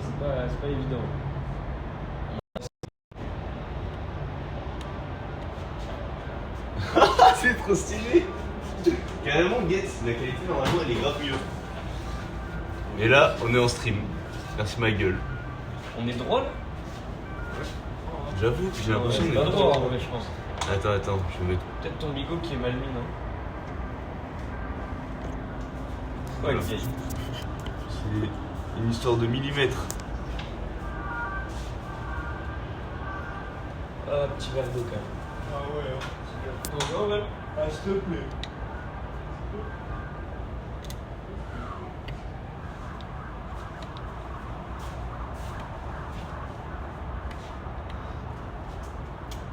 c'est pas évident. C'est trop stylé. Carrément, Get, la qualité normalement elle est grave mieux. Et là, on est en stream. Merci ma gueule. On est drôle. J'avoue, j'ai l'impression c'est qu'on pas est drôle en vrai, je pense. Attends, je vais mettre. Peut-être ton bigot qui est mal mis, non? Voilà. Ouais, C'est une histoire de millimètres. Ah, petit verre d'eau quand même. Ah ouais, Bonjour, ouais. ah, s'il te plaît.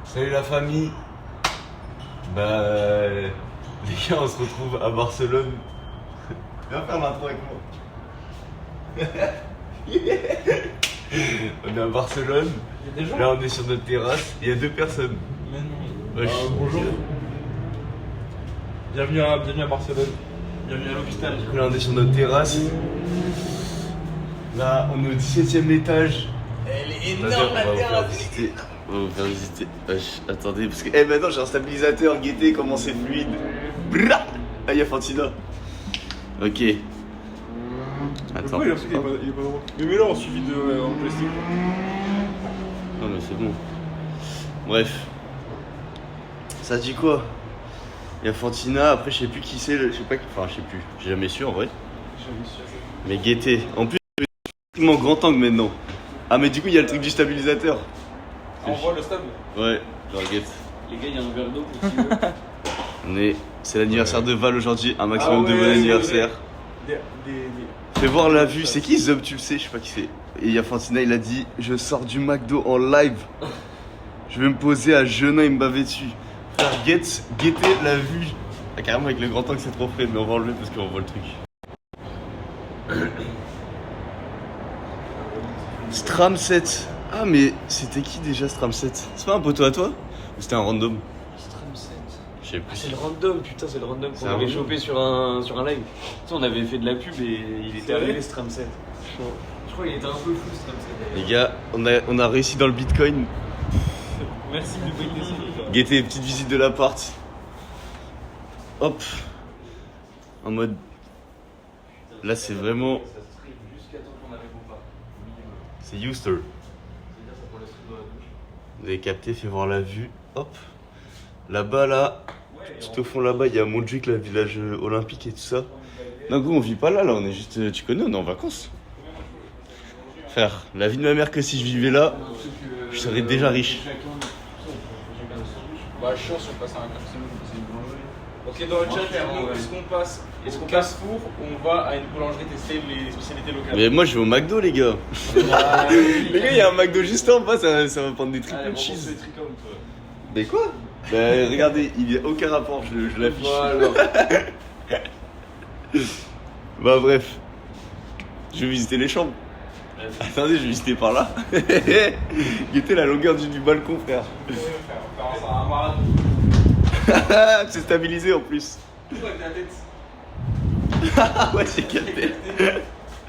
Salut la famille. Bah les gars, on se retrouve à Barcelone. Viens faire l'intro avec moi. On est à Barcelone. Il y a des gens. Là on est sur notre terrasse. Il y a 2 personnes. Mais non. Ouais, Bonjour. Bienvenue à Barcelone. Bienvenue à l'hôpital. Du coup là on est sur notre terrasse. Là on est au 17ème étage. Elle est On va vous faire visiter. On va vous faire visiter. Attendez, parce que maintenant j'ai un stabilisateur. Guettez comment c'est fluide. Bra ah, y'a Fantina. Ok. Attends. Pourquoi il est pas drôle? Mais là, on suivi de en plastique. Non mais c'est bon. Bref. Ça dit quoi? Il y a Fantina, après je sais plus qui c'est, je sais pas qui. Enfin je sais plus, j'ai jamais su en vrai. Mais Guetté. En plus c'est en grand angle maintenant. Ah mais du coup il y a le truc du stabilisateur. On voit le stade. Ouais, genre Guette. Les gars, il y a un verre d'eau pour qui veut. C'est l'anniversaire de Val aujourd'hui, un maximum de bon ouais, anniversaire. Des... Fais voir la vue, c'est qui Zob, tu le sais, je sais pas qui c'est. Et il y a Fantina, il a dit je sors du McDo en live. Je vais me poser à Genin, il me bavait dessus. Frère, guettez la vue. Ah, carrément avec le grand angle c'est trop frais, mais on va enlever parce qu'on voit le truc. Stram 7. Ah mais c'était qui déjà Stram 7? C'est pas un poteau à toi? Ou c'était un random? Stram 7. Je sais Ah, plus. c'est le random, putain, c'est le random C'est qu'on un avait random. chopé sur un live. Tu sais, on avait fait de la pub et il était vrai arrivé Stram 7. Je crois qu'il était un peu fou Stram 7. Les gars, on a réussi dans le Bitcoin. Merci de payer. Guettez, petite visite de l'appart. Hop. En mode. Là c'est vraiment. Ça stream jusqu'à temps qu'on arrive au parc. Minimum. C'est Euster. C'est-à-dire ça prend la stream dans la douche. Vous avez capté, fais voir la vue. Hop. Là-bas, là. Tout au fond là-bas, il y a Montjuic, le village olympique et tout ça. D'un coup, on vit pas là, on est juste. Tu connais, on est en vacances. Frère, la vie de ma mère, que si je vivais là, je serais déjà riche. Bah, chance, on passe à un maximum, c'est une boulangerie. Ok, dans le chat, dites-nous, est-ce qu'on passe four ou on va à une boulangerie tester les spécialités locales? Mais moi, je vais au McDo, les gars. Les gars, il y a un McDo juste en bas, ça va prendre des triple cheese. Mais quoi? Bah, regardez, il n'y a aucun rapport, je l'affiche. Voilà. Bah, bref. Je vais visiter les chambres. Attendez, je vais visiter par là. Guettez la longueur du balcon, frère. Un marathon. C'est stabilisé en plus. Avec ta tête. Ouais, c'est capté.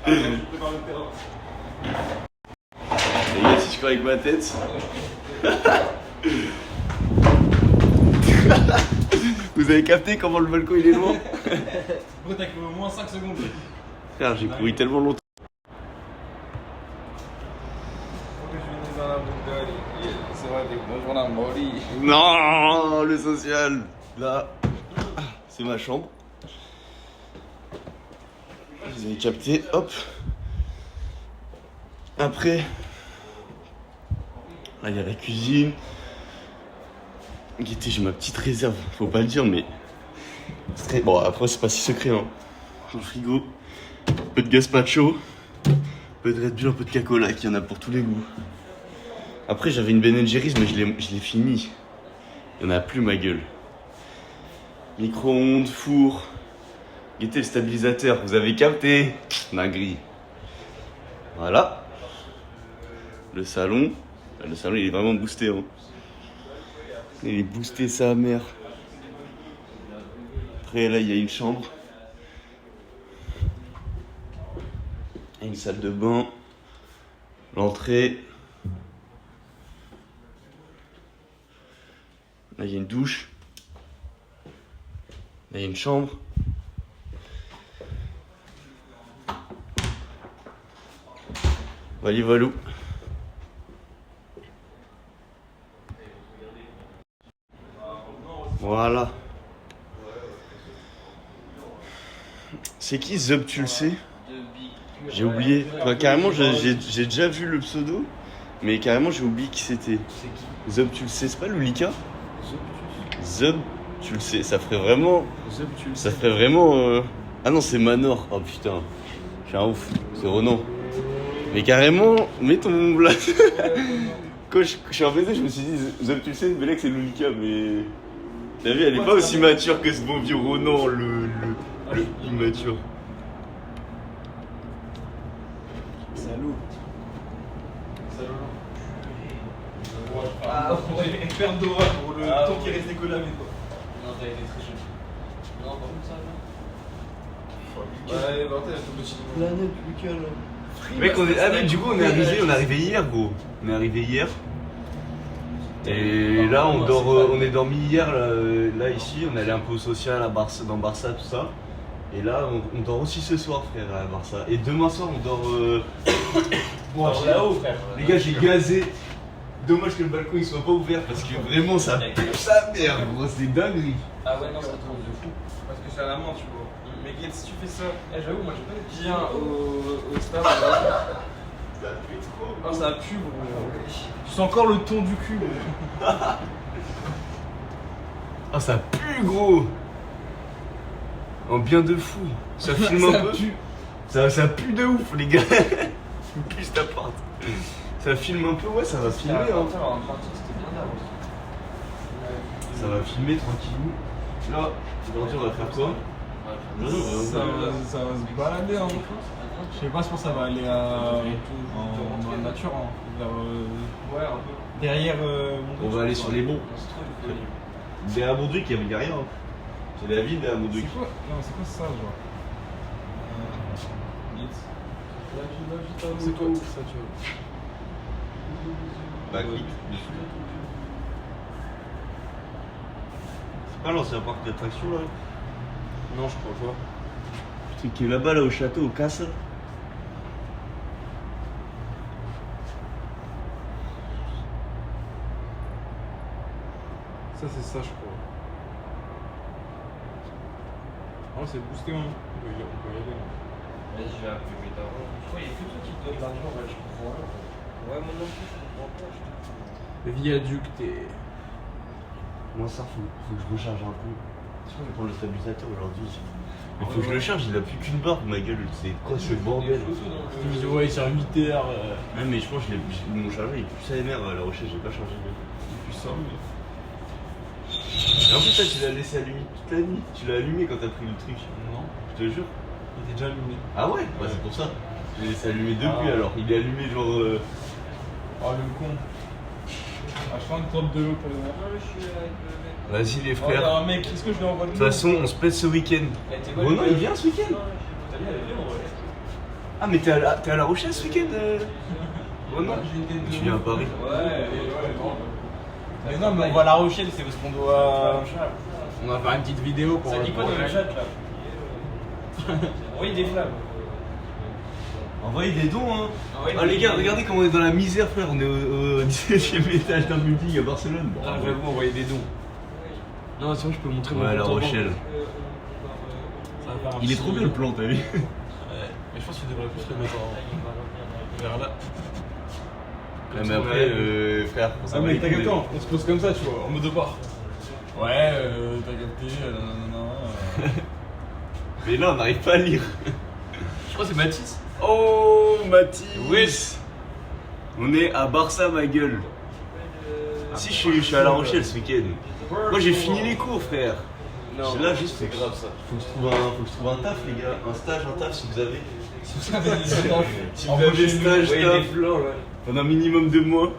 Je prépare le terrain. Les gars, si je cours avec ma tête. Vous avez capté comment le balcon il est loin? Bro, t'as au moins 5 secondes. Frère, j'ai couru tellement longtemps. C'est vrai, des bons jours à Mori. Non, le social. Là, c'est ma chambre. Vous avez capté, hop. Après, là il y a la cuisine. Guettez, j'ai ma petite réserve, faut pas le dire, mais bon, après c'est pas si secret, hein. Un frigo, un peu de gazpacho, un peu de Red Bull, un peu de Coca-Cola, qu'il y en a pour tous les goûts. Après j'avais une Ben Jerry's, mais je l'ai fini. Il y en a plus, ma gueule. Micro-ondes, four. Guettez le stabilisateur, vous avez capté. Dinguerie. Voilà. Le salon. Le salon il est vraiment boosté, hein. Il est boosté sa mère. Après là il y a une chambre. Et une salle de bain. L'entrée. Là, il y a une douche. Là, il y a une chambre. Voilà, voilà. Voilà. C'est qui Zub, tu le sais? J'ai oublié. Enfin, carrément, j'ai déjà vu le pseudo, mais carrément, j'ai oublié qui c'était. Zub, tu le sais, c'est pas Loulika? Zub, tu le sais, ça ferait vraiment. Ça ferait vraiment. Ah non, c'est Manor. Oh putain, je suis un ouf. C'est Ronan. Mais carrément, mets ton blague. Quand je suis en PC, je me suis dit, Zub, tu le sais, mais là que c'est Loulika, mais. T'as vu, elle est pas aussi mature que ce bon vieux Ronan, le immature. Salaud. Ah, on va une perte d'aura pour le temps qui reste décollé avec toi. Non, t'as été très chaud. Non, par contre, ça va. Ouais, bah t'es tout petit. Planète Lucas là. Mec, on est. Ah, mais du coup, on est arrivé hier, gros. On est arrivé hier. Et là, on est dormi hier, là ici. On est allé un peu au social à Barça, dans Barça, tout ça. Et là, on dort aussi ce soir, frère, à Barça. Et demain soir, on dort. Bon, là-haut, frère. Les gars, j'ai gazé. Dommage que le balcon il soit pas ouvert parce que vraiment ça pue sa mère, gros, c'est dinguerie. Ah ouais, non, ça tourne de fou. Parce que c'est à la main, tu vois. Mais Guette, si tu fais ça, J'avoue, moi j'ai pas de viens au stade. Ça pue trop. Ah, ça pue, gros. Tu sens encore le ton du cul, gros. Ah, ça pue, gros. En bien de fou. Ça filme un peu. Pue. Ça pue de ouf, les gars. Plus ta porte. Ça filme un peu, ouais, ça va filmer. Hein. C'était bien d'avance. Ça va filmer tranquillou. Là, aujourd'hui, on va faire quoi? Ça va se balader, hein. Je sais pas, je pense que ça va aller en nature, hein. Ouais, un peu. Derrière On va aller sur les bons. Derrière Mondrick, il y a rien. Hein. C'est la ville derrière Mondrick. C'est quoi? Non, c'est quoi ça, genre C'est quoi ça, tu vois? Bah, clique dessus. C'est pas l'ancien parc d'attraction là? Non, je crois pas. C'est qui est là-bas, là, au château, au Castle. Ça, c'est ça, je crois. Oh, c'est boosté, hein. On peut y aller. Hein. Vas-y, je vais appeler mes darons. Je crois qu'il y a que toi qui te donne l'argent, ouais, je comprends rien. Ouais, moi non plus, je comprends pas. Le viaduc, t'es. Moi, ça, faut que je recharge un peu. Je vais prendre le stabilisateur aujourd'hui. Mais faut que je le charge, il a plus qu'une barre, ma gueule. C'est quoi ce bordel? Ouais, sur 8 heures. Ouais, mais je pense que mon chargeur il est plus AMR à la recherche, j'ai pas changé de. Puissant. Et en plus, ça, tu l'as laissé allumé toute la nuit. Tu l'as allumé quand t'as pris le truc. Non. Je te jure. Il était déjà allumé. Ah ouais? Bah, c'est pour ça. Je l'ai laissé allumer depuis alors. Il est allumé genre. Oh, le con. Ah, je fais une trempe de l'eau pour le voir. Vas-y, les Oh, frères. y'a un mec, est-ce que je lui envoie de De l'eau? toute façon, on se pèse ce week-end. Oh non, il vient ce week-end? T'as vu, elle est bien, ouais. Ah, mais t'es à La Rochelle ce week-end? Oh non, tu viens à Paris. Ouais, bon. Mais non, mais on va à La Rochelle, c'est parce qu'on doit. On va faire une petite vidéo pour. Ça dit quoi dans le chat là? Envoyez des flammes. Envoyez des dons, hein. Envoyez Ah, des les gars, dons. regardez comment on est dans la misère, frère. On est au 17ème étage d'un building à Barcelone. Bon, Ah, j'avoue, envoyer des dons. Non, sinon je peux montrer mon ouais, La compte en banque. Rochelle. Ça va faire un Il est petit- trop bien le plan, t'as vu? Ouais, mais je pense que tu devrais plus le mettre vers là. Ouais, mais après, frère, Ah, mais t'as capté, on se pose comme ça, tu vois, en mode de part. Ouais, t'as capté, nanana. Mais là, on n'arrive pas à lire. Je crois que c'est Mathis. Oh, Mathis. Oui. On est à Barça, ma gueule. Si, je suis à La Rochelle ce week-end. Moi, j'ai fini les cours, frère. Non, Là, juste, c'est grave ça. faut que je trouve un taf, les gars. Un stage, un taf, si vous avez. Si vous avez des Si vous avez des stages, Ouais, taf, des flancs, ouais. pendant un minimum de mois.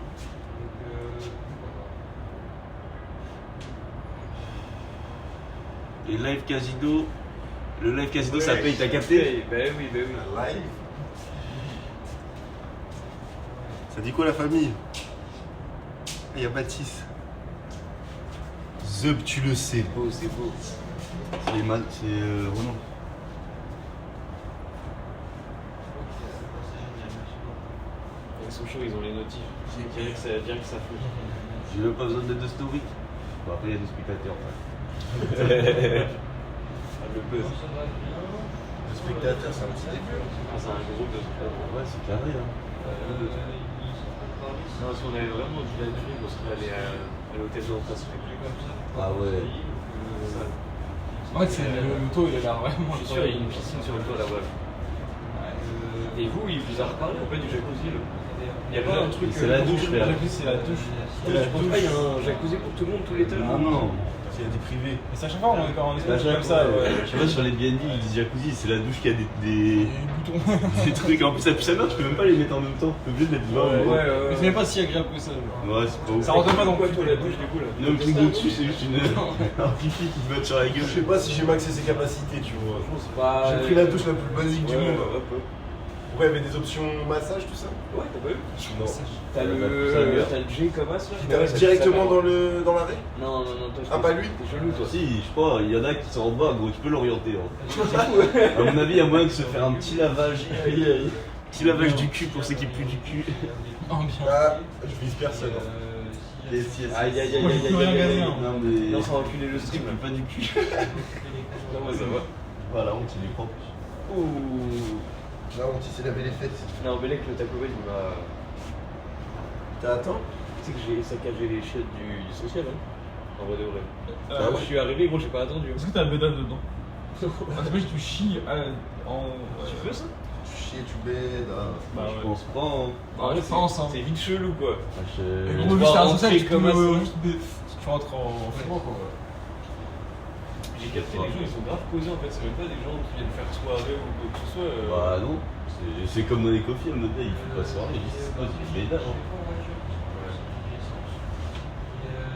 Et live casino. Le live casino, ça paye, t'as capté? Bah oui, bah oui. Live. Ça dit quoi la famille? Il y a Baptiste. Zub, tu le sais. Beau, c'est beau. C'est Renaud. Ils sont chauds, ils ont les notifs. Bien que ça fout. J'ai même pas besoin de story. Bon, après, il y a des spectateurs. Le buzz. Le spectateur, c'est un petit début. Ah, c'est un gros buzz. Ouais, c'est carré. Hein. Non, si on avait vraiment du live stream, on serait allé à l'hôtel de face. Ah ouais. Ouais, c'est le taux, il a l'air vraiment. Je suis sûr, il y a une piscine sur le toit là-bas. Et vous, il vous a reparlé en fait du jacuzzi là? Il y a pas un truc. C'est la douche, frère. C'est la douche. Je pense pas qu'il y a un jacuzzi pour tout le monde, tout l'étage. Ah non. Il y a des privés. Mais c'est à chaque fois, on est en À espèce chaque comme ça. fois, je sais pas, sur les BNB, ils disent jacuzzi, c'est la douche qui a des boutons. des trucs. En plus, ça pue sa mère, tu peux même pas les mettre en même temps. T'es obligé de mettre 20. Mais c'est même pas si agréable que ça. Ouais, c'est pas ouf. Ça rentre pas dans Quoi, quoi, toi, la douche du coup là? Non, le truc de dessus, c'est juste un pipi qui te met sur la gueule. Je sais pas si j'ai maxé ses capacités, tu vois. Bah, J'ai pris la douche la plus basique du monde. Ouais, Ouais, il y avait des options massage, tout ça. t'as pas vu? Non. T'as Ça le vient. J comme as là? Qui t'arrive directement dans l'arrêt? Non, toi. Ah, pas lui? T'es chelou toi. Si, je crois, il y en a qui sont en bas, gros, tu peux l'orienter. Hein. À mon avis, il y a moyen de se faire un petit lavage. Petit lavage du cul pour ceux qui puent du cul. Ambiance. Ah, je vise personne. Hein. Yes. Aïe. Moi, je peux rien gagner. Non, mais. Non, ça va enculer le Tu stream là. pues pas du cul. Non, moi ça va. Voilà, on t'y est propre. Ouh. Là, on s'est lavé les fesses. Non, Bélec, le Taco Bell, il m'a. T'attends? Tu sais que j'ai saccagé les chiottes du social, hein? En vrai de vrai. Ah Quand je suis arrivé, gros, j'ai pas attendu. Est-ce que t'as le bédane dedans? T'imagines, tu chies en. Tu veux ça? Tu chies, tu baides. Bah Je pense pas. Hein. En vrai, c'est ensemble. C'est vite chelou quoi. Ah, Et je- gros, vas juste un rentrer social, comme ça. tu rentres en froid quoi. J'ai capté, les gens ils sont grave posés en fait, c'est même pas des gens qui viennent faire soirée ou quoi que ce soit. Bah non, c'est comme dans les coffees, le mode là, il faut pas soirée, il dit pas, il fait bédard.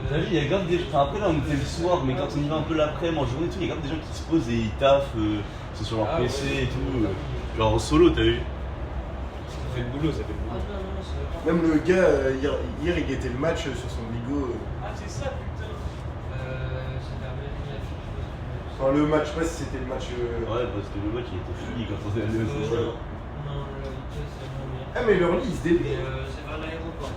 T'as vu, il y a grave des. Enfin, après là, on était le soir, mais quand on y va un peu l'après-midi, en journée et tout, il y a grave des gens qui se posent et ils taffent, c'est sur leur Ah, PC ouais. et tout. Genre en solo, t'as vu? Ça fait le boulot, ça fait le boulot. Même le gars, hier, il guettait le match sur son bigot. Ah, c'est ça putain. Enfin, le match, je sais pas si c'était le match. Ouais, parce que le match il était fini quand on est allé au social. Ah, mais leur lit, il se délire. C'est vers l'aéroport.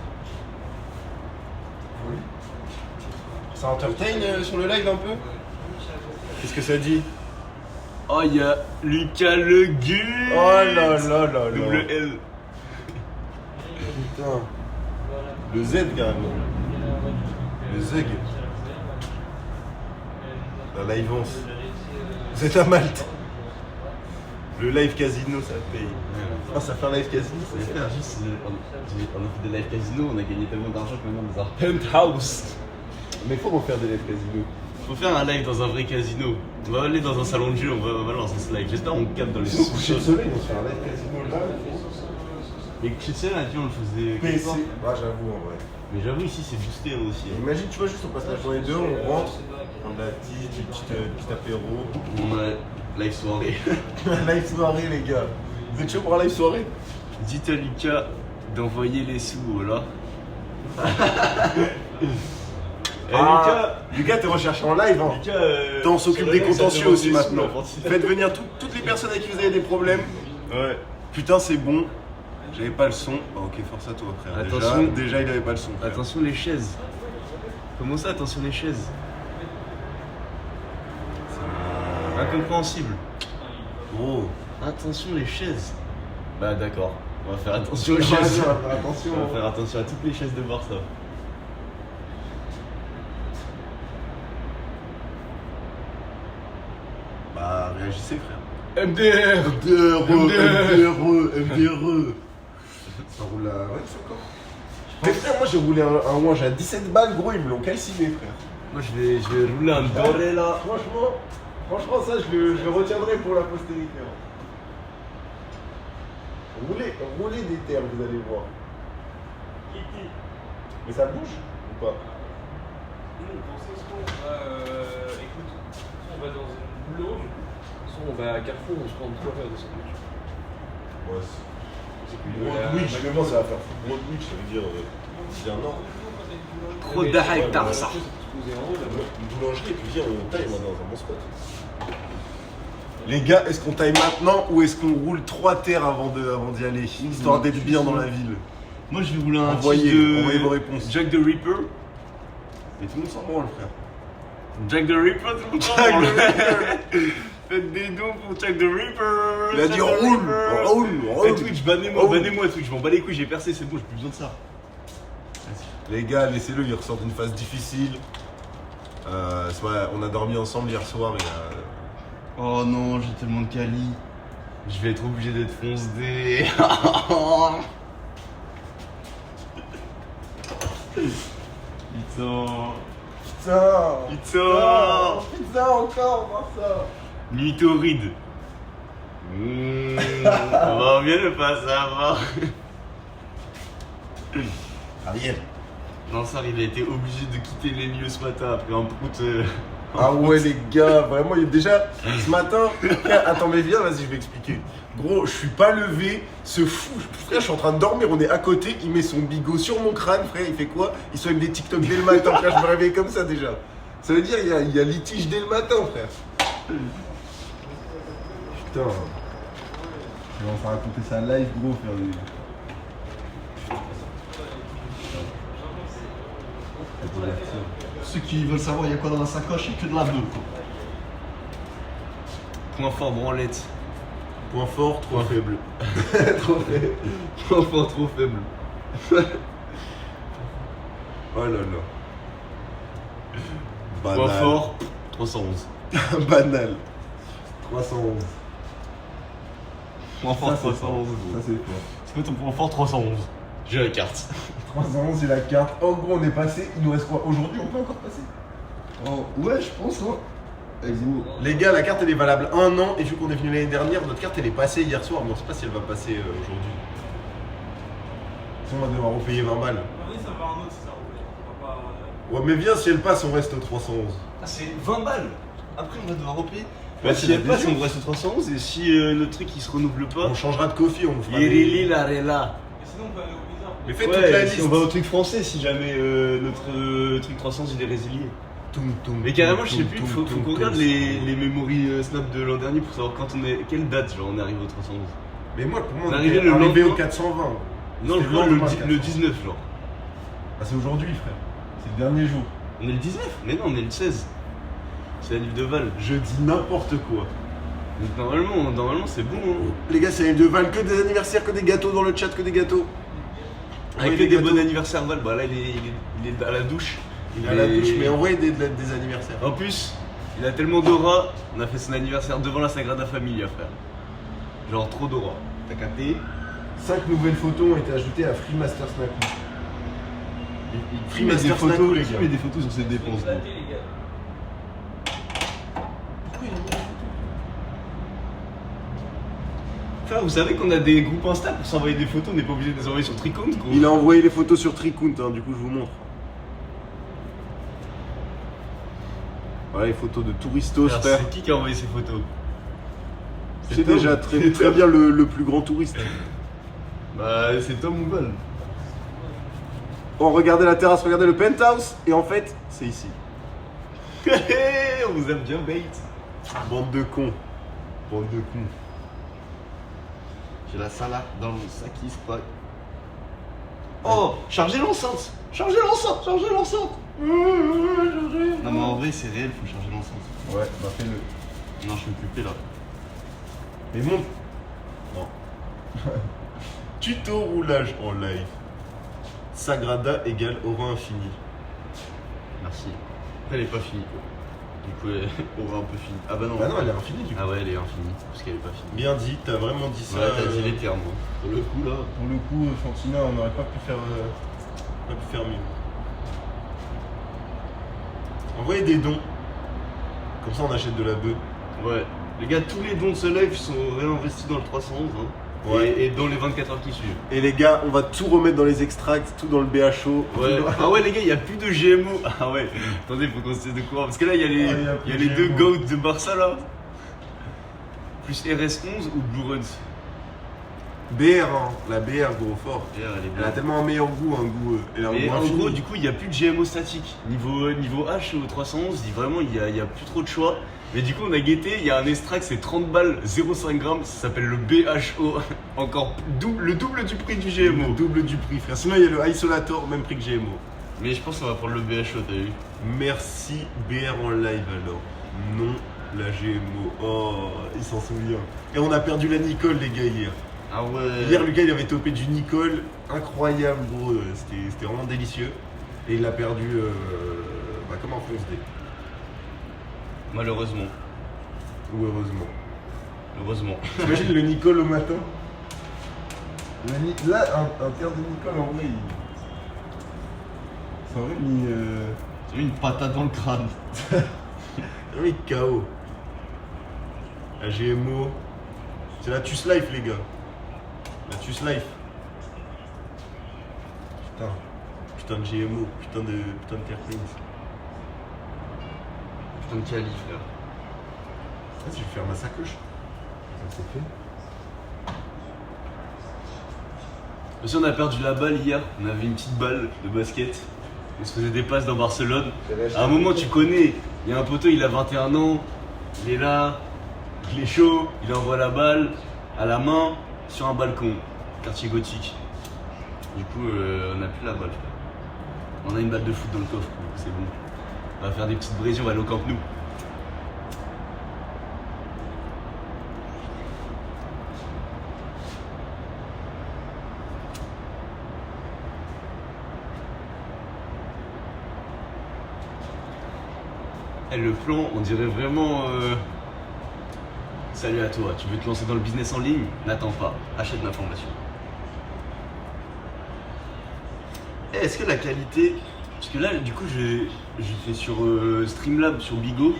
Ça entertain sur le live un peu? Qu'est-ce que ça dit? Oh, il y a Lucas Le Gus. Oh là là là là. Double L. Putain. Le Z carrément. Le Zeg. La livance. Vous êtes à Malte. Le live casino, ça paye. Ah, ça fait un live casino, Mais ça frère, juste, on a fait des live casino, on a gagné tellement d'argent que maintenant on est dans un penthouse. Mais faut refaire des live casino. Faut faire un live dans un vrai casino. On va aller dans un salon de jeu, on va lancer ce live. J'espère qu'on capte dans les Sinon, coucher de sous-sols. soleil, on se fait un live casino là. Mais tu sais, là, tu vois, on le faisait. quelque PC. part. Ah, j'avoue, en vrai. Mais j'avoue, ici, c'est boosté hein, aussi. Hein. Imagine, tu vois, juste on passe la journée dehors, on rentre, on a du petit apéro. On a live soirée. Live soirée, les gars. Vous êtes chaud pour un live soirée? Dites à Lucas d'envoyer les sous, voilà. Lucas, t'es recherché en live, hein. Lucas, On s'occupe sur des la live, ça contentieux demande aussi des sous, maintenant. la partie. Faites venir toutes les personnes à qui vous avez des problèmes. Ouais. Putain, c'est bon. J'avais pas le son. Ah, ok, force à toi, frère. Attention. Déjà, il avait pas le son. frère. Attention les chaises. Comment ça, attention les chaises? Incompréhensible. Oh. Attention les chaises. Bah d'accord. On va faire attention aux Ouais, chaises. on va faire attention. On va faire attention à toutes les chaises de Barça. Bah, réagissez, frère. MDR. MDRE. Ça roule à. Ouais, c'est encore. Mais frère, moi j'ai roulé un Wange à 17 balles, gros, ils me l'ont calciné, frère. Moi je vais rouler un doré là. Franchement, ça, je le retiendrai pour la postérité. hein. Roulez des terres, vous allez voir. Mais ça bouge ou pas? Écoute, soit on va dans une boulange, soit on va à Carrefour, on se prend 3 verres de sandwich. Ouais. Broadwich, comment ça va faire Broadwich, ça veut dire d'ici un an. Trop d'arrêt, ça. Une boulangerie et puis viens, on taille moi dans un bon spot. Les gars, est-ce qu'on taille maintenant ou est-ce qu'on roule 3 terres avant d'y aller, histoire d'être bien dans la ville? Moi je vais rouler un envoyez vos réponses. Jack the Ripper. Mais tout le monde s'en branle, frère. Jack the Ripper, tout le monde s'en Jack branle. the Ripper. Faites des dons pour Jack the Ripper. Il a dit Jack the Ripper. roule. Eh, Twitch, bannez-moi Twitch, je m'en bats les couilles, j'ai percé, c'est bon, j'ai plus besoin de ça. Les gars, laissez-le, il ressort d'une phase difficile. On a dormi ensemble hier soir et Oh non, j'ai tellement de quali. Je vais être obligé d'être fonce-dé. Putain, encore, voir ça. Mythoride. On va bien ne pas savoir. Ariel. Non, ça, il a été obligé de quitter les lieux ce matin après un prout. Ah ouais les gars, vraiment, il y a déjà ce matin. Frère, attends mais viens, vas-y je vais expliquer. Gros, je suis pas levé, ce fou, frère, je suis en train de dormir, on est à côté, il met son bigot sur mon crâne, frère, il fait quoi? Il soigne des TikTok dès le matin, frère, je me réveille comme ça déjà. Ça veut dire il y a litige dès le matin, frère. Putain. On va raconter ça live, gros, frère. Ceux qui veulent savoir il y a quoi dans la sacoche, il y a que de la bœuf. Point fort, branlette. Point fort, trop faible. Trop faible. Point fort, trop faible. Oh là là. Point Banal. fort, 311. Banal. 311. Point fort, Ça, c'est 311. Ça c'est fort. C'est quoi ton point fort, 311? J'ai la carte. 311 c'est la carte. En gros on est passé, il nous reste quoi? Aujourd'hui on peut encore passer? Oh, ouais, je pense, hein. Les gars, la carte elle est valable 1 an et vu qu'on est venu l'année dernière, notre carte elle est passée hier soir, mais on sait pas si elle va passer aujourd'hui. Sinon on va devoir repayer 20 balles. Oui, ça va un autre si ça roule. On va pas. Ouais mais viens, si elle passe on reste au 311. Ah, c'est 20 balles. Après, on va devoir repayer. Bah, Bah, c'est si elle la passe, décision. on reste au 311. Et si notre truc il se renouvelle pas, On changera de coffee, on fera Irili la rela. Et sinon, on peut aller au bizarre. Mais faites toute la liste. On va au truc français si jamais notre truc 300 il est résilié. Toum, toum, Mais carrément, toum, je sais plus, toum, faut toum, qu'on regarde toum. les memories snap de l'an dernier pour savoir quand on est. Quelle date, genre on est arrivé au 311. Mais moi pour moi On on est est arrivé le arrivé au lendemain. 420. Non, C'était genre lendemain, le 400. 19, genre. Ah c'est aujourd'hui frère. C'est le dernier jour. On est le 19? Mais non, on est le 16. C'est la livre de Val. Je dis n'importe quoi. Donc, normalement c'est bon. Hein. Les gars, c'est de Val, que des anniversaires, que des gâteaux dans le chat, que des gâteaux. Avec Envoyez que des gâteaux. bons anniversaires Val. Bah là il est à la douche. Il À la est- douche, mais envoyez des anniversaires. En plus, il a tellement d'aura, on a fait son anniversaire devant la Sagrada Familia, frère. Genre trop d'aura. T'as capté? 5 nouvelles photos ont été ajoutées à Free Master Snack. Qui met des Master Snack, photos, les qui gars. met des photos sur ses dépenses, gros. Daté, les gars. Frère, vous savez qu'on a des groupes Insta pour s'envoyer des photos, on n'est pas obligé de les envoyer sur Tricount, gros. Il a envoyé les photos sur Tricount, hein, du coup je vous montre. Voilà les photos de touristos, Frère, frère. c'est qui a envoyé ces photos? C'est Tom. déjà très bien le plus grand touriste. Bah, c'est Tom ou Val. Oh, regardez la terrasse, regardez le penthouse, et en fait, c'est ici. On vous aime bien, bait. Bande de cons. Bande de cons. J'ai la salade dans le sac qui se passe. Oh, chargez l'enceinte. Chargez l'enceinte, chargez l'enceinte. Non mais en vrai c'est réel, faut charger l'enceinte. Ouais, bah fais-le. Non, je suis occupé là. Mais monte. Non. Tuto roulage en live. Sagrada égale aura infini. Merci. Elle est pas finie quoi. Du coup, elle aura un peu fini. Ah bah non. Bah non, elle est infinie du coup. Ah ouais, elle est infinie parce qu'elle est pas finie. Bien dit, t'as vraiment dit ça. Ouais, t'as dit les termes. Hein. Pour le coup là. Pour le coup, Fantina, on n'aurait pas pu faire mieux. Envoyez des dons. Comme ça, on achète de la bœuf. Ouais. Les gars, tous les dons de ce live sont réinvestis dans le 311. Hein. Ouais. Et dans les 24 heures qui suivent. Et les gars, on va tout remettre dans les extracts, tout dans le BHO. Ouais. Ah ouais les gars, il n'y a plus de GMO. Ah ouais. Attendez, faut qu'on se tienne de courant. Parce que là, il y a les, Ah, il y a il y a plus les de deux GMO. GOAT de Barça là. Plus RS11 ou Blue Runs. BR, hein. La BR, gros, fort. BR, elle est Elle a bien. tellement un meilleur goût, un goût. Elle a un Et goût en infini. gros, du coup, il n'y a plus de GMO statique. Niveau H au 311, vraiment, il n'y a plus trop de choix. Mais du coup, on a guetté, il y a un extract, c'est 30 balles, 0,5 grammes, ça s'appelle le BHO. Encore le double du prix du Le GMO. double du prix, frère. Sinon, il y a le Isolator, même prix que GMO. Mais je pense qu'on va prendre le BHO, t'as vu? Merci BR en live alors. Non, la GMO. Oh, il s'en souvient. Et on a perdu la Nicole, les gars, hier. Ah ouais. Hier, Lucas, il avait topé du Nicole. Incroyable, gros. C'était vraiment délicieux. Et il l'a perdu comme un fonce dé. Malheureusement. Ou heureusement. Heureusement. T'imagines le Nicole au matin? Là, un terre de Nicole, en vrai, ça aurait mis. T'as eu une patate dans le crâne. Oui, KO. La GMO. C'est la TUS Life, les gars. La TUS Life. Putain de GMO, putain de terpènes. Putain de cali, frère. Vas-y, je vais faire ma sacoche. Ça c'est fait. Aussi, on a perdu la balle hier. On avait une petite balle de basket. On se faisait des passes dans Barcelone. À un moment, tu connais. Il y a un poteau, il a 21 ans. Il est là. Il est chaud. Il envoie la balle à la main sur un balcon. Quartier gothique. Du coup, on n'a plus la balle, frère. On a une balle de foot dans le coffre. C'est bon. On va faire des petites brésilles. On va aller au Camp Nou. Et le plan, on dirait vraiment salut à toi, tu veux te lancer dans le business en ligne? N'attends pas, achète ma formation. Est-ce que la qualité... Parce que là, du coup, j'ai fait sur Streamlab, sur Bigo.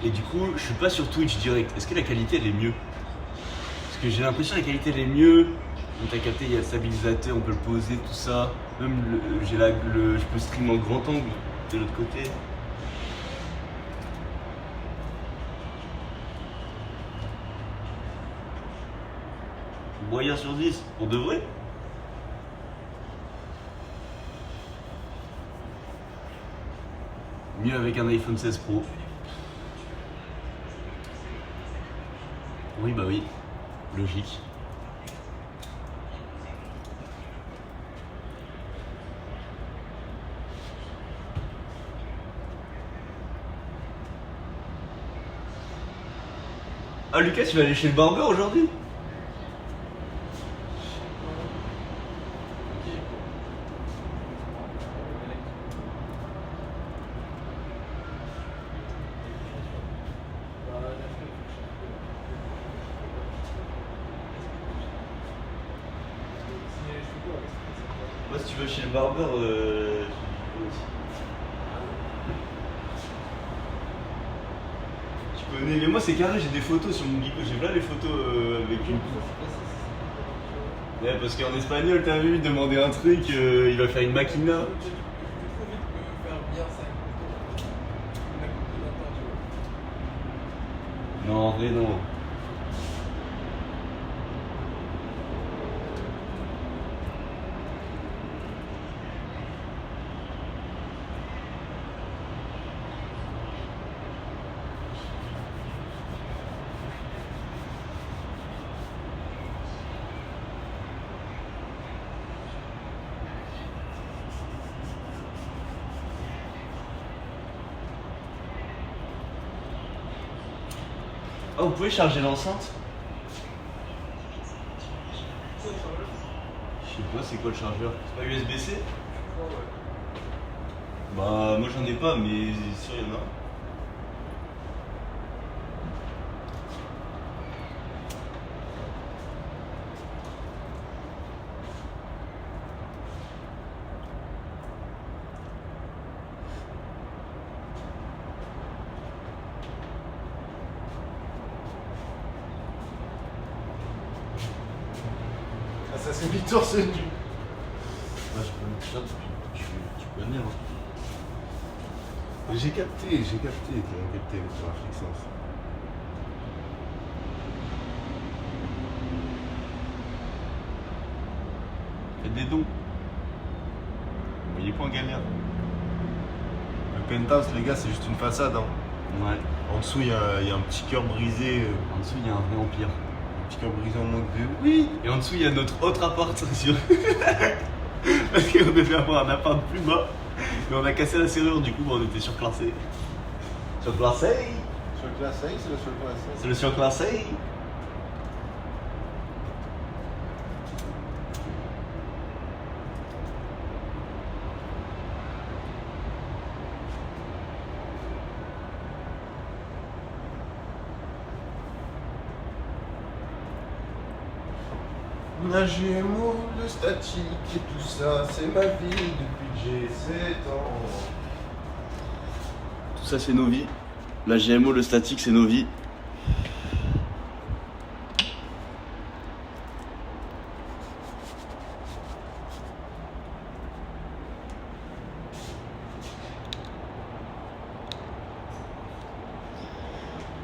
Et du coup, je suis pas sur Twitch direct. Est-ce que la qualité, elle est mieux? Parce que j'ai l'impression que la qualité, elle est mieux. Donc t'as capté, il y a le stabilisateur, on peut le poser, tout ça. Même, je peux stream en grand angle de l'autre côté. Moyen sur 10, pour de vrai? Mieux avec un iPhone 16 Pro. Oui, bah oui, logique. Ah Lucas, tu vas aller chez le barbeur aujourd'hui? Moi, si tu vas chez le barbeur, tu connais. Mais moi, c'est carré, j'ai des photos sur mon Bigo. J'ai plein les photos avec une coupe. Ouais, parce qu'en espagnol, t'as vu, demander un truc, il va faire une maquina. Non, en vrai, non. Ah, vous pouvez charger l'enceinte? Je sais pas, c'est quoi le chargeur? C'est pas USB-C? Bah, moi j'en ai pas, mais sûr il y en a. Ça c'est Victor c'est nu. Bah, je peux me faire, tu connais, hein. J'ai capté, t'as capté sur la fixence. Faites des dons. Il est pas en galère. Le penthouse, les gars, c'est juste une façade. Hein. Ouais. En dessous, il y a un petit cœur brisé. En dessous, il y a un vrai empire. Un petit cœur brisé en mode de oui. Et en dessous, il y a notre autre appart, sûr. Parce qu'on devait avoir un appart plus bas. Mais on a cassé la serrure, du coup, on était surclassé. Surclassé. Surclassé, c'est le surclassé. C'est le surclassé. La GMO, le statique et tout ça, c'est ma vie depuis que j'ai 7 ans. Tout ça, c'est nos vies. La GMO, le statique, c'est nos vies.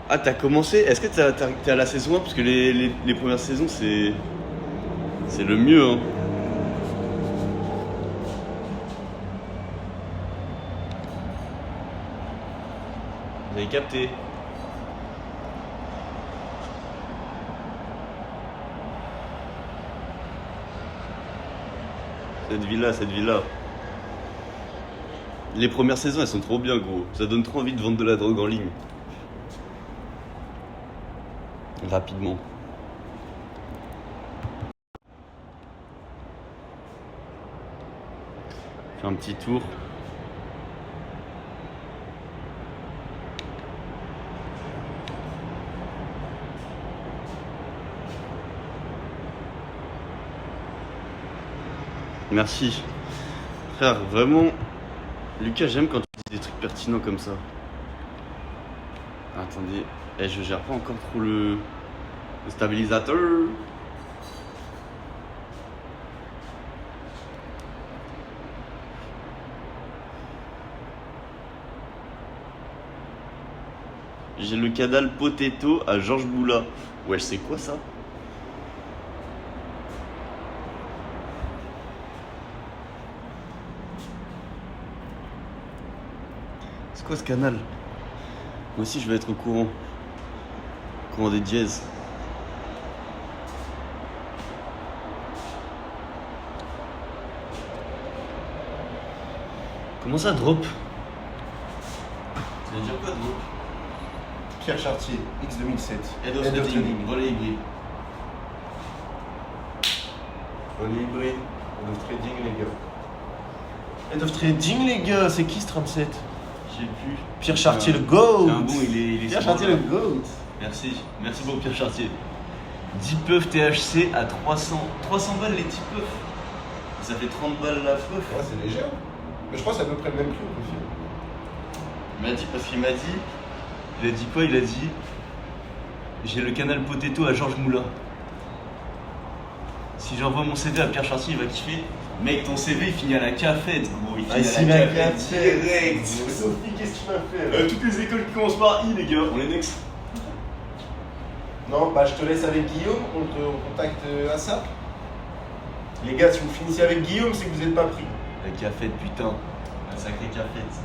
Ah, t'as commencé? Est-ce que t'es à la saison 1? Parce que les premières saisons, c'est le mieux, hein. Vous avez capté. Cette villa. Les premières saisons, elles sont trop bien, gros. Ça donne trop envie de vendre de la drogue en ligne. Rapidement. Fais un petit tour. Merci. Frère, vraiment, Lucas, j'aime quand tu dis des trucs pertinents comme ça. Attendez, je gère pas encore trop le stabilisateur. J'ai le Canal Potato à Georges Boula. Ouais, c'est quoi ça? C'est quoi ce canal? Moi aussi je vais être au courant. Au courant des dièses. Comment ça drop? Ça veut dire quoi drop? Pierre Chartier, X2007. Head of Trading, relais hybride. On est hybride. Head of Trading, les gars. Head of Trading, les gars, c'est qui ce 37? J'ai plus. Pierre Chartier, le GOAT. C'est un bon, il est Pierre smart, Chartier, là. le GOAT. Merci beaucoup Pierre Chartier. 10 puffs THC à 300 balles les 10 puffs. Ça fait 30 balles la puff. Ouais, c'est léger. Hein. Mais je crois que c'est à peu près le même prix au profil. Il m'a dit, parce qu'il m'a dit, il a dit quoi? Il a dit, j'ai le Canal Potato à Georges Moulin. Si j'envoie mon CV à Pierre Chartier, il va kiffer. Mec, ton CV il finit à la cafette, gros. Il finit à la cafette direct. Sophie, qu'est-ce que tu m'as fait? Toutes les écoles qui commencent par I, les gars, on les next. Non, bah je te laisse avec Guillaume, on contacte à ça. Les gars, si vous finissez avec Guillaume, c'est que vous n'êtes pas pris. La cafette, putain. La sacrée cafette.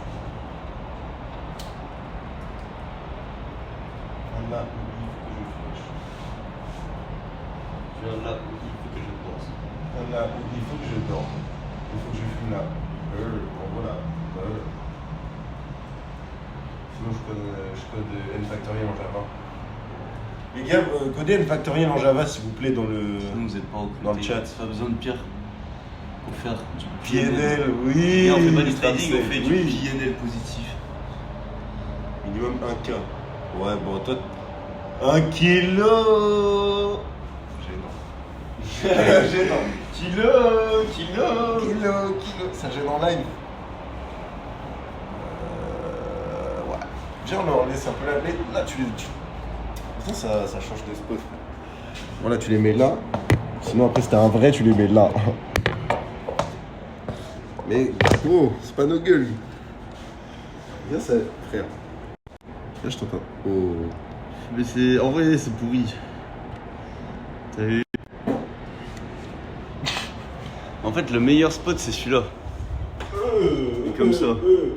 Là où il faut que je flèche. Je viens là où il faut que je pense. Là où il faut que je dorme. Il faut que je fume là. Bon voilà. Sinon je code N-Factorial en Java. Les gars, codez N-Factorial en Java s'il vous plaît dans le Sinon vous êtes pas recrutés. dans le chat. Pas besoin de pire pour faire du PNL, oui. Et on fait pas du trading, on fait du oui. PNL positif. Minimum 1K. Ouais, bon, toi. 1 kilo. Gênant. Gênant. Kilo. Ça gêne en live. Ouais. Viens, on laisse un peu la blé. Là, ça change de spot. Voilà, tu les mets là. Sinon, après, si t'as un vrai, tu les mets là. Mais, gros, c'est pas nos gueules. Viens, ça, frère. Là, je t'entends. Oh. Mais c'est. En vrai, c'est pourri. T'as vu? En fait, le meilleur spot, c'est celui-là. Comme ça. Le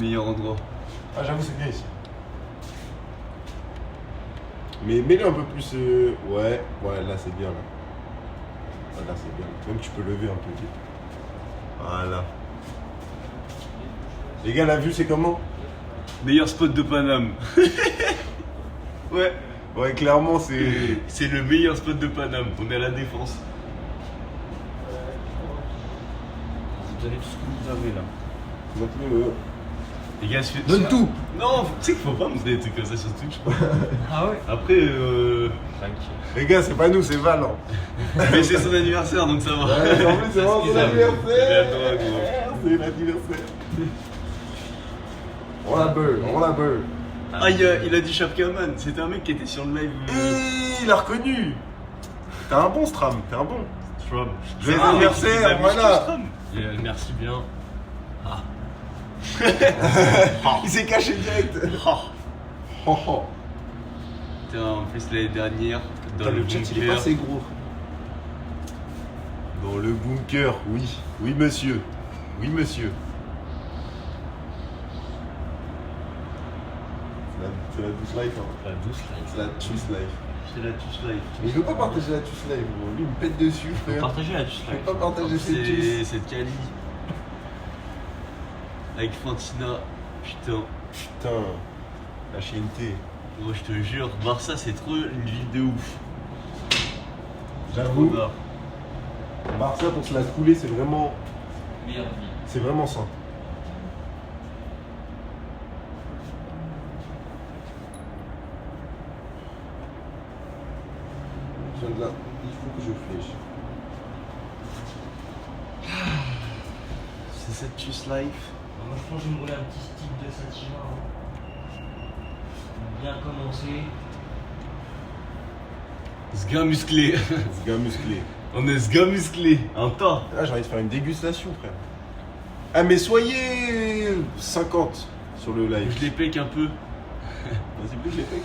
meilleur endroit. Ah, j'avoue, c'est bien ici. Mais mets-le un peu plus. Ouais, là, c'est bien, là. Là, c'est bien. Même tu peux lever un peu. Voilà. Les gars, la vue, c'est comment? Meilleur spot de Paname. Ouais. Ouais, clairement, c'est. C'est le meilleur spot de Paname. On est à la Défense. Vous donnez tout ce que vous avez là. Les gars, Donne tout. Non, tu sais qu'il faut pas me donner des trucs comme ça sur Twitch. Ah ouais. Après, Tranquille. Les gars, c'est pas nous, c'est Val. mais c'est son anniversaire donc ça va. Ouais, en plus, c'est vraiment son Il est à anniversaire. toi, gros. C'est l'anniversaire. On la beurre, on la beurre. Ah, il a dit Chapkaman. C'était un mec qui était sur le live. Et il a reconnu. T'es un bon Stram, t'es un bon. Stram. Joyeux anniversaire, voilà. Merci bien. Il s'est caché direct. Ah. Oh, oh. Putain, en plus l'année dernière, dans Putain, le le chat, il est bunker. passé gros. Dans le bunker, oui. Oui, monsieur. Oui, monsieur. C'est la douce life, hein. La douce là. C'est la douce life. C'est la touche live. Mais il veut pas partager la douce life, gros. Lui, il me pète dessus, Faut frère. partager la douce Il là. veut pas partager ses juices. C'est Cali. Avec Fantina. Putain. Putain. La chienneté. Gros, je te jure, Barça c'est trop une ville de ouf. J'avoue. Trop d'art. Barça, pour se la couler, c'est vraiment. Meilleure vie. C'est vraiment ça. Je viens de là. Il faut que je flèche. C'est cette Tuce Life. Moi je pense que je vais me rouler un petit stick de Sativa. Bien commencé. Ce gars musclé. Ce gars musclé. On est ce gars musclé. Un tas. Là, j'ai envie de faire une dégustation, frère. Ah, mais soyez 50 sur le live. Je les pèque un peu. Vas-y, plus je les pèque.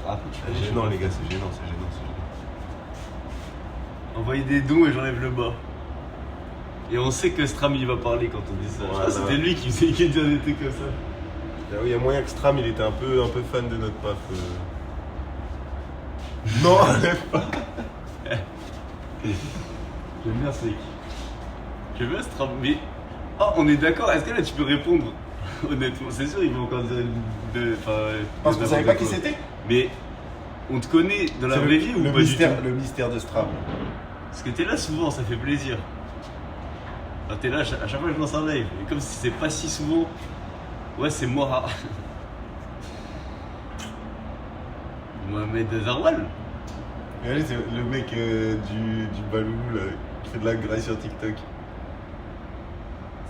Ah, c'est gênant, les gars, c'est gênant, c'est gênant, c'est gênant. Envoyez des dons et j'enlève le bas. Et on sait que Stram il va parler quand on dit ça. Je crois que Voilà. c'était lui qui faisait qui disait des trucs comme ça. Ah oui, il y a moyen que Stram, il était un peu fan de notre paf. Non, enlève pas. J'aime bien ce mec. J'aime bien Stram. Mais. Oh, on est d'accord, est-ce que là tu peux répondre? Honnêtement, c'est sûr, il va encore dire Parce que vous savez pas qui c'était? Mais. On te connaît dans la C'est vraie vie ou le pas mystère, du tout? le mystère de Stram. Parce que t'es là souvent, ça fait plaisir. Enfin, t'es là à chaque fois que je lance un live. Et comme si c'est pas si souvent. Ouais, c'est moi. Mohamed Azarwal. Regardez, c'est le mec du Baloulou là, qui fait de la graille sur TikTok.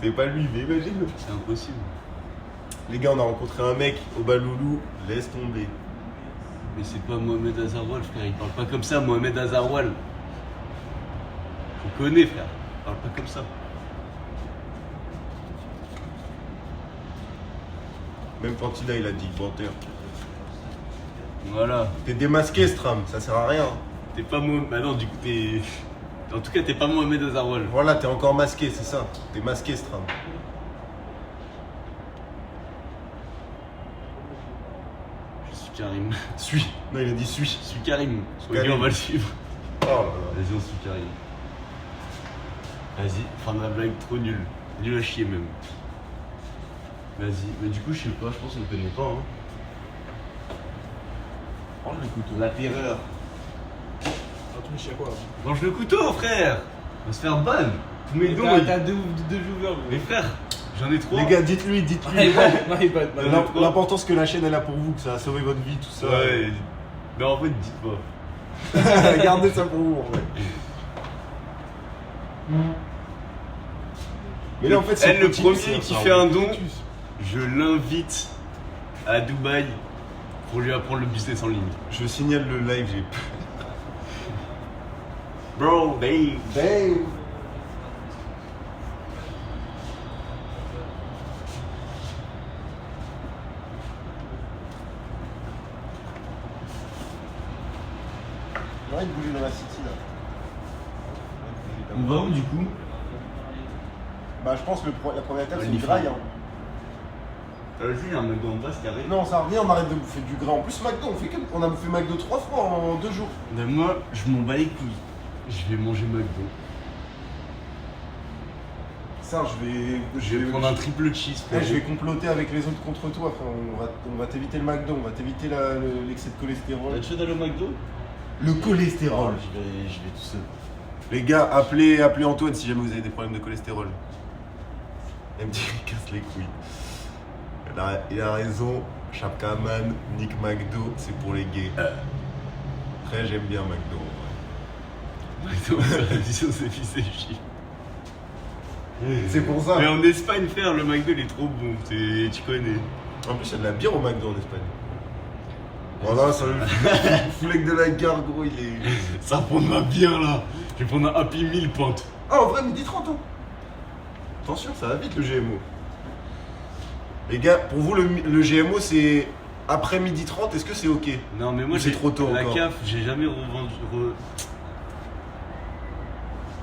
C'est pas lui, mais imagine. C'est impossible. Les gars, on a rencontré un mec au Baloulou, laisse tomber. Mais c'est pas Mohamed Azarwal, frère. Il parle pas comme ça, Mohamed Azarwal. Je connais, frère. Il parle pas comme ça. Même Fantina, il a dit menteur. Voilà. T'es démasqué, Stram, ça sert à rien. T'es pas Mohamed. Bah non, du coup, t'es. En tout cas, t'es pas Mohamed Azarwal. Voilà, t'es encore masqué, c'est ça. T'es masqué, Stram. Je suis Karim. Suis. Non, il a dit suis. Je suis Karim. Karim. Ok, on va le suivre. Oh là là. Vas-y, on suit Karim. Vas-y, fin de la blague trop nulle. Nul à chier même. Vas-y, mais du coup, je sais pas, je pense qu'on ne connaît pas. Hein. Prends le couteau. La terreur. Twitch, y'a quoi? Mange le couteau, frère. On va se faire ban. Tous mes dons. T'as deux viewers, Mais frère, j'en ai trois. Les gars, dites-lui, dites-lui. L'important L'importance que la chaîne elle a pour vous, que ça a sauvé votre vie, tout ça. Ouais. Mais en fait, dites pas. Gardez ça pour vous, en fait. Mais là, en fait, c'est Elle, le continu, premier c'est qui un fait un don, focus. je l'invite à Dubaï pour lui apprendre le business en ligne. Je signale le live, j'ai peur. Bro, babe. Damn. Arrête de bouger dans la city là. On va où du coup? Bah, je pense que la première étape, c'est le Olive. graille. Hein. Vas-y, il y a un McDo en bas, c'est carré. Non, ça revient, on arrête de bouffer du gras. En plus, McDo, on a bouffé McDo 3 fois en 2 jours. Mais moi, je m'en bats les couilles. Je vais manger McDo. Ça, Je vais prendre un triple cheese. Eh, je vais comploter avec les autres contre toi, frère. On va t'éviter le McDo, on va t'éviter l'excès de cholestérol. T'as chaud d'aller au McDo? Le cholestérol. Je vais tout seul. Les gars, appelez Antoine si jamais vous avez des problèmes de cholestérol. Il me dit qu'il casse les couilles. Il a raison, Chapkaman, Nick McDo, c'est pour les gays. Après, j'aime bien McDo. McDo, tradition, c'est fils et chier. C'est pour ça. Mais en Espagne, frère, le McDo il est trop bon, tu connais. En plus, il y a de la bière au McDo en Espagne. Voilà, ça le foulec de la gare, gros, il est. Ça va prendre ma bière là. Je vais prendre un Happy Meal pente. Ah, en vrai, midi 30 ans. Attention, ça va vite le GMO. Les gars, pour vous, le GMO, c'est après midi 30, est-ce que c'est ok? Non, mais moi Ou c'est trop tôt la encore. CAF, j'ai jamais revendu.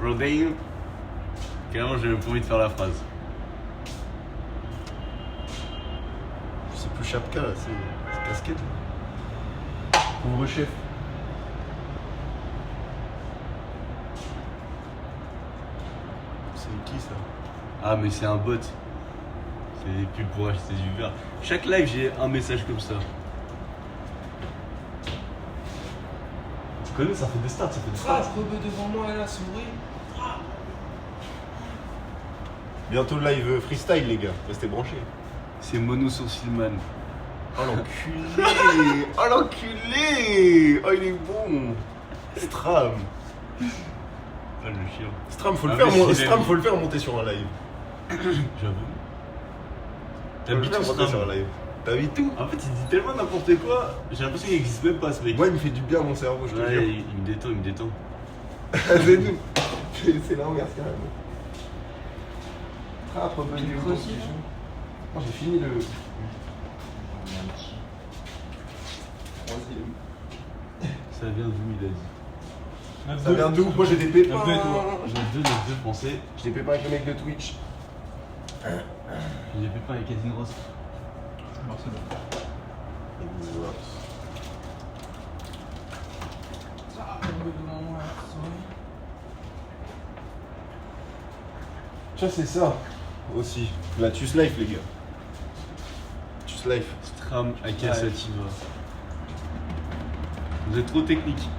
Rodale. Carrément, j'ai même pas envie de faire la phrase. C'est plus Chapka là, c'est casquette. Pauvre chef. C'est qui ça? Ah, mais c'est un bot. C'est des pubs pour acheter du verre. Chaque live, j'ai un message comme ça. Tu connais, ça fait des stats, ça fait des stats. Rebeu devant moi là, souris. Bientôt le live freestyle les gars, restez branchés. C'est Mono Sourcilman. Oh l'enculé. Oh l'enculé. Oh il est bon. Stram. Ah, le chien. Stram, faut Ah, le faire, mais s'il Stram, aime. faut le faire monter sur un live. J'avoue. Faut le T'habites faire où, monter sur Stram? un live. T'as vu tout? En fait, il dit tellement n'importe quoi, j'ai l'impression qu'il n'existe même pas ce mec. Moi il me fait du bien à mon cerveau, je te Ouais, jure. il me détend, il me détend. C'est nous. C'est l'inverse carrément. Ah, après, Tu veux aussi, là? Moi j'ai fini le. Ça vient d'où, il a dit? Ça vient d'où? Moi j'ai des pépins. J'ai deux français. J'ai des pépins avec le mec de Twitch. J'ai des pépins avec Casine Ross. Ça c'est ça aussi. La Tus Life les gars. Tus Life. Stram Aka Sativa. Vous êtes trop technique.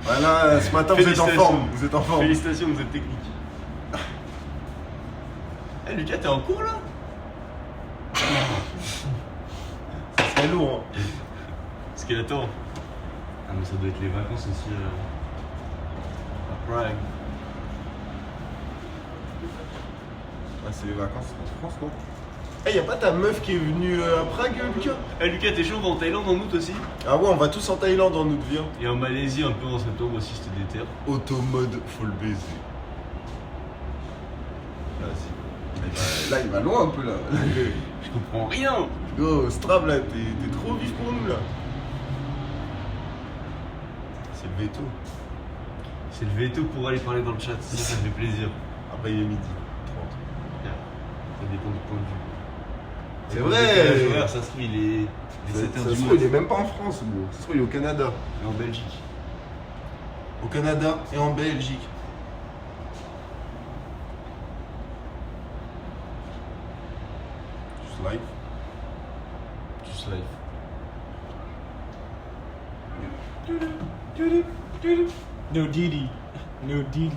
Voilà, ce matin vous êtes en Félicitations. forme. Vous êtes en forme. Félicitations, vous êtes technique. Eh Lucas, t'es en cours là? C'est lourd. Hein. Parce qu'il attend. Ah mais ça doit être les vacances aussi à Prague. Ouais, c'est les vacances en France, non? Eh, y'a pas ta meuf qui est venue à Prague, Lucas? Eh Lucas, t'es chaud, on va en Thaïlande en août aussi? Ah ouais, on va tous en Thaïlande en août, viens. Et en Malaisie un peu en septembre aussi, c'était des terres. Automode, faut le baiser. Vas-y. Là, il va loin un peu là. Je comprends rien. Go, Stram là, t'es trop vif pour nous là. C'est le veto. C'est le veto pour aller parler dans le chat, ça me fait plaisir. Après, il est midi 30. Ça dépend du point de vue. C'est Le vrai. décalage horaire, ça se trouve, il est Ça 17h se du trouve, il est matin. même pas en France, gros. Ça se trouve, il est au Canada. Et en Belgique. Au Canada et en Belgique. Just live. Just live. No Didi. No Didi.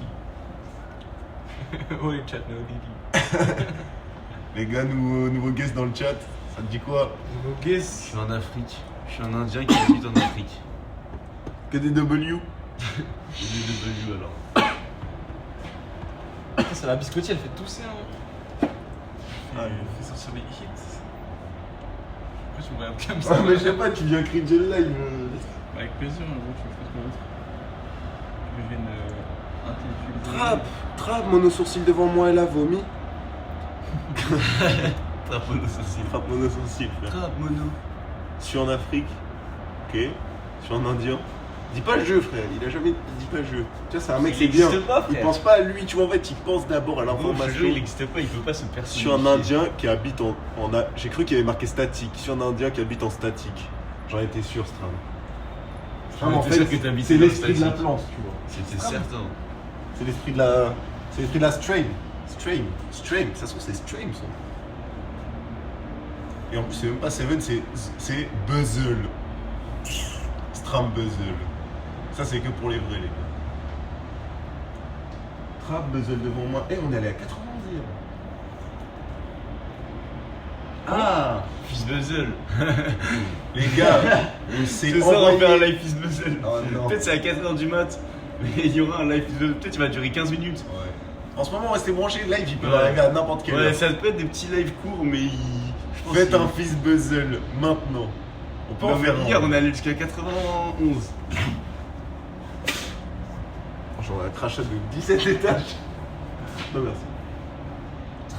Ouais, chat, no Didi. Les gars, nouveau guest dans le chat. Ça te dit quoi? No Je guess. suis en Afrique. Je suis un Indien qui habite en Afrique. Que des W. J'ai des W alors. C'est la biscotti, elle fait tousser, hein. Ah, Elle fait sortir les hits. En plus, je me regarde comme Ah, ça. mais je sais pas, tu viens cringer le live. Avec plaisir, en gros, tu me fais ce qu'on veut. Je viens intellectualiser. Trappe, mono sourcil devant moi, elle a vomi. Trappe mono sourcil. Trappe mono sourcil, frère. Trappe mono. Je suis en Afrique. Ok. Je suis en Indien. Dis pas le jeu, frère. Il a jamais dit pas le jeu. Tu vois, c'est un mec, Il c'est bien. existe pas, Il frère. pense pas à lui, tu vois. En fait, il pense d'abord à Bon, je l'information. te jure, il n'existe pas, il peut pas se personnifier. Sur un Indien qui habite j'ai cru qu'il y avait marqué statique. Sur un Indien qui habite en statique. J'en étais sûr, Stram. J'en étais sûr que t'habitais c'est dans le l'esprit de la statique. plante, tu vois. C'était certain. C'est l'esprit de la. C'est l'esprit de la stream. Stream. Ça se trouve, c'est stream, ça. Et en plus, c'est même pas Seven, c'est Buzzle. Stram Buzzle. Ça, c'est que pour les vrais, les gars. Trap Buzzle devant moi. Eh, on est allé à 91 hier. Ah, Fils Buzzle. Les gars, on s'est C'est ça, on va faire un envoyé. live Fils Buzzle. Oh non. Peut-être c'est à 4h du mat, mais il y aura un live Fils Buzzle. Peut-être il va durer 15 minutes. Ouais. En ce moment, restez branchés. Live, il peut Ouais. arriver à n'importe quelle Ouais, heure. ça peut être des petits lives courts, mais je pense Faites qu'il- un Fils Buzzle maintenant. On peut Non, en mais faire un. hier, on est allé jusqu'à 91. Franchement, un crachat de 17 étages. Non, merci.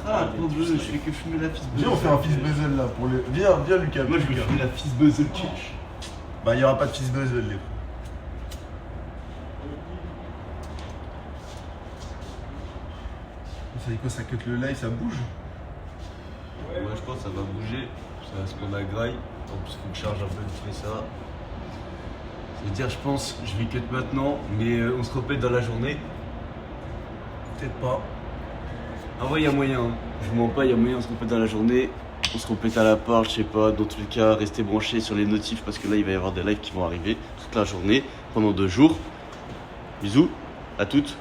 Ah, mon dieu, je fais que fumer la Fils Buzzle. Viens, on fait un Fils Buzzle là pour le. Viens, Lucas. Moi, je veux fumer la Fils Buzzle Cash. Bah, il n'y aura pas de Fils Buzzle, les frères. Ça dit quoi, ça cut le live, ça bouge? Ouais, je pense que ça va bouger. Ça va se prendre à graille. En plus, il faut que je charge un peu vite fait ça. C'est-à-dire, je pense, je vais cut maintenant, mais on se répète dans la journée. Peut-être pas. Ah ouais, il y a moyen. Hein. Je vous mens pas, il y a moyen, on se répète dans la journée. On se répète à la part, je sais pas. Dans tous les cas, restez branchés sur les notifs parce que là, il va y avoir des lives qui vont arriver toute la journée, pendant 2 jours. Bisous, à toutes.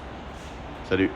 Salut.